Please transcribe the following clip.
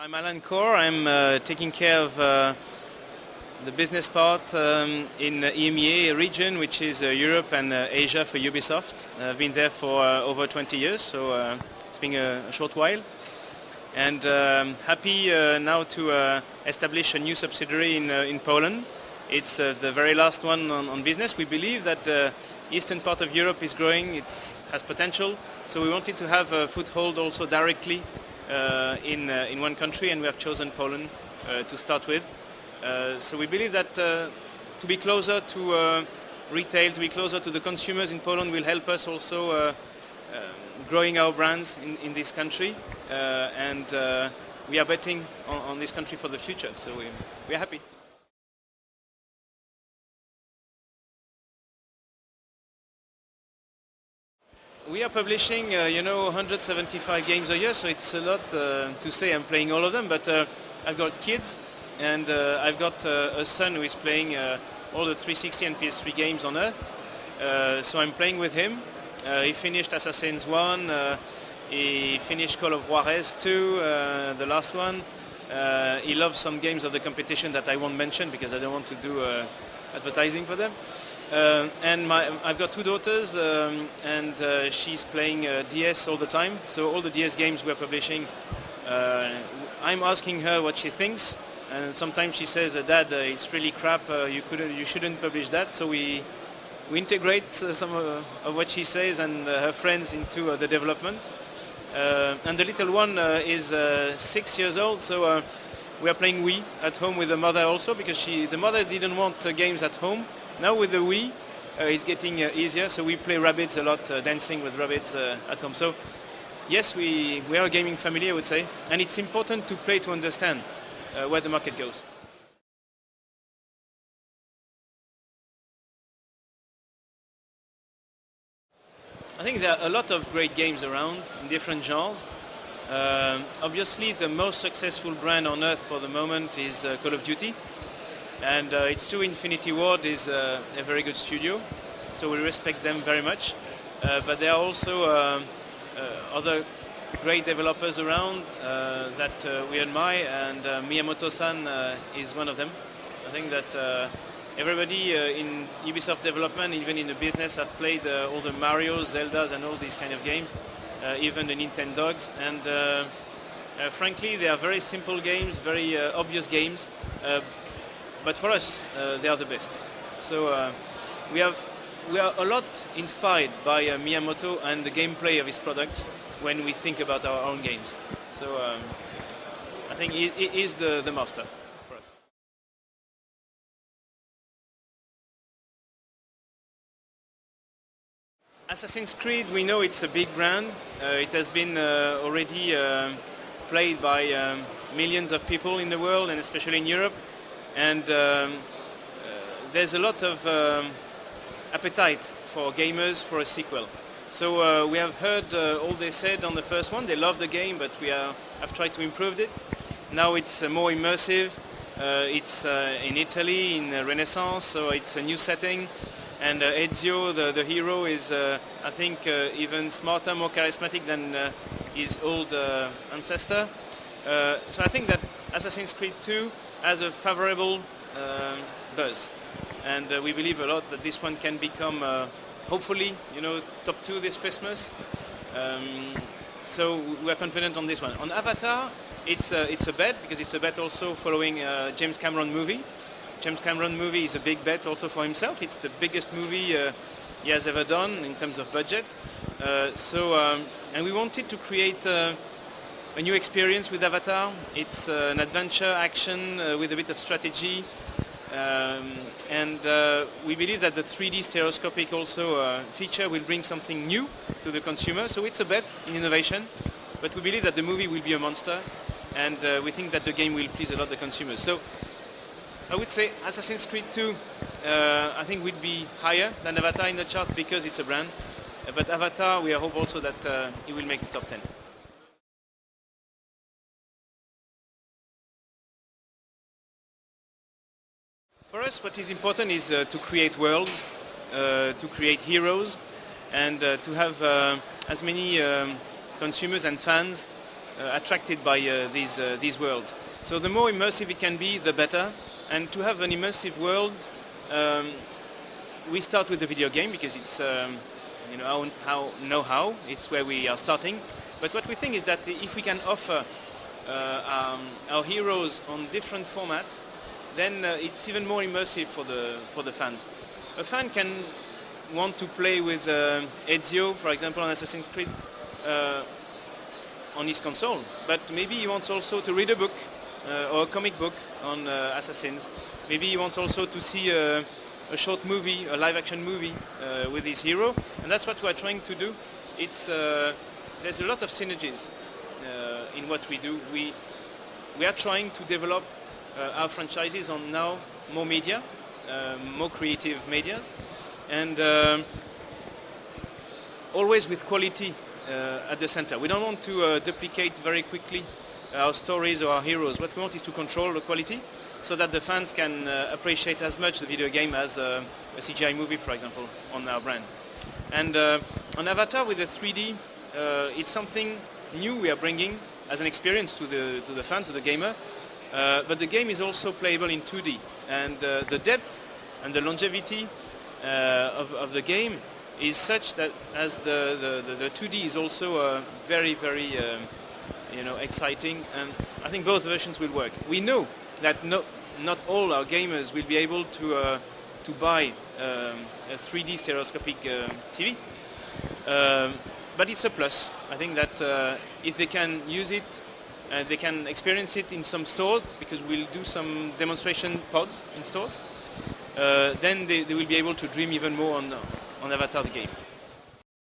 I'm Alain Corre. I'm taking care of the business part in the EMEA region, which is Europe and Asia for Ubisoft. I've been there for over 20 years, so it's been a short while. And happy now to establish a new subsidiary in Poland. It's the very last one on business. We believe that the eastern part of Europe is growing, it has potential, so we wanted to have a foothold also directly in one country, and we have chosen Poland to start with. So we believe that to be closer to retail, to be closer to the consumers in Poland will help us also growing our brands in this country, and we are betting on this country for the future, so we are happy. We are publishing, 175 games a year, so it's a lot to say I'm playing all of them, but I've got kids, and I've got a son who is playing all the 360 and PS3 games on Earth, so I'm playing with him. He finished Assassin's 1, he finished Call of Juarez 2, the last one. He loves some games of the competition that I won't mention because I don't want to do advertising for them. And I've got two daughters, and she's playing DS all the time. So all the DS games we're publishing, I'm asking her what she thinks, and sometimes she says, "Dad, it's really crap. You shouldn't publish that." So we integrate some of what she says and her friends into the development. And the little one is 6 years old, so we are playing Wii at home with the mother also, because the mother didn't want games at home. Now with the Wii, it's getting easier, so we play Rabbids a lot, dancing with Rabbids at home. So yes, we are a gaming family, I would say, and it's important to play to understand where the market goes. I think there are a lot of great games around in different genres. Obviously, the most successful brand on earth for the moment is Call of Duty. And it's true, Infinity Ward is a very good studio, so we respect them very much. But there are also other great developers around that we admire, and Miyamoto-san is one of them. I think that everybody in Ubisoft development, even in the business, have played all the Marios, Zeldas and all these kind of games, even the Nintendogs. And frankly, they are very simple games, very obvious games. But for us, they are the best. So we are a lot inspired by Miyamoto and the gameplay of his products when we think about our own games. So I think he is the master for us. Assassin's Creed, we know it's a big brand. It has been already played by millions of people in the world, and especially in Europe. And there's a lot of appetite for gamers for a sequel. So we have heard all they said on the first one. They love the game, but we have tried to improve it. Now it's more immersive. It's in Italy, in Renaissance, so it's a new setting. And Ezio, the hero, is I think even smarter, more charismatic than his old ancestor. So I think that Assassin's Creed 2 has a favorable buzz, and we believe a lot that this one can become hopefully top 2 this Christmas. So we are confident on this one. On Avatar, it's a bet, because it's a bet also following James Cameron movie. James Cameron movie is a big bet also for himself. It's the biggest movie he has ever done in terms of budget. And we wanted to create a new experience with Avatar. It's an adventure action with a bit of strategy, and we believe that the 3D stereoscopic also feature will bring something new to the consumer. So it's a bet in innovation, but we believe that the movie will be a monster, and we think that the game will please a lot the consumers. So I would say Assassin's Creed 2 I think would be higher than Avatar in the charts because it's a brand, but Avatar we hope also that it will make the top 10. For us, what is important is to create worlds, to create heroes, and to have as many consumers and fans attracted by these worlds. So the more immersive it can be, the better. And to have an immersive world, we start with the video game because it's our know-how. It's where we are starting. But what we think is that if we can offer our heroes on different formats, then it's even more immersive for the fans. A fan can want to play with Ezio, for example, on Assassin's Creed on his console, but maybe he wants also to read a book or a comic book on Assassins. Maybe he wants also to see a short movie, a live-action movie with his hero, and that's what we're trying to do. There's a lot of synergies in what we do. We are trying to develop our franchises on now more media, more creative medias, and always with quality at the center. We don't want to duplicate very quickly our stories or our heroes. What we want is to control the quality so that the fans can appreciate as much the video game as a CGI movie, for example, on our brand. And on Avatar with the 3D, it's something new we are bringing as an experience to the fan, to the gamer. But the game is also playable in 2D, and the depth and the longevity of the game is such that as the 2D is also very, very exciting, and I think both versions will work. We know that not all our gamers will be able to buy a 3D stereoscopic TV, but it's a plus. I think that if they can use it, they can experience it in some stores, because we'll do some demonstration pods in stores, then they will be able to dream even more on Avatar the game.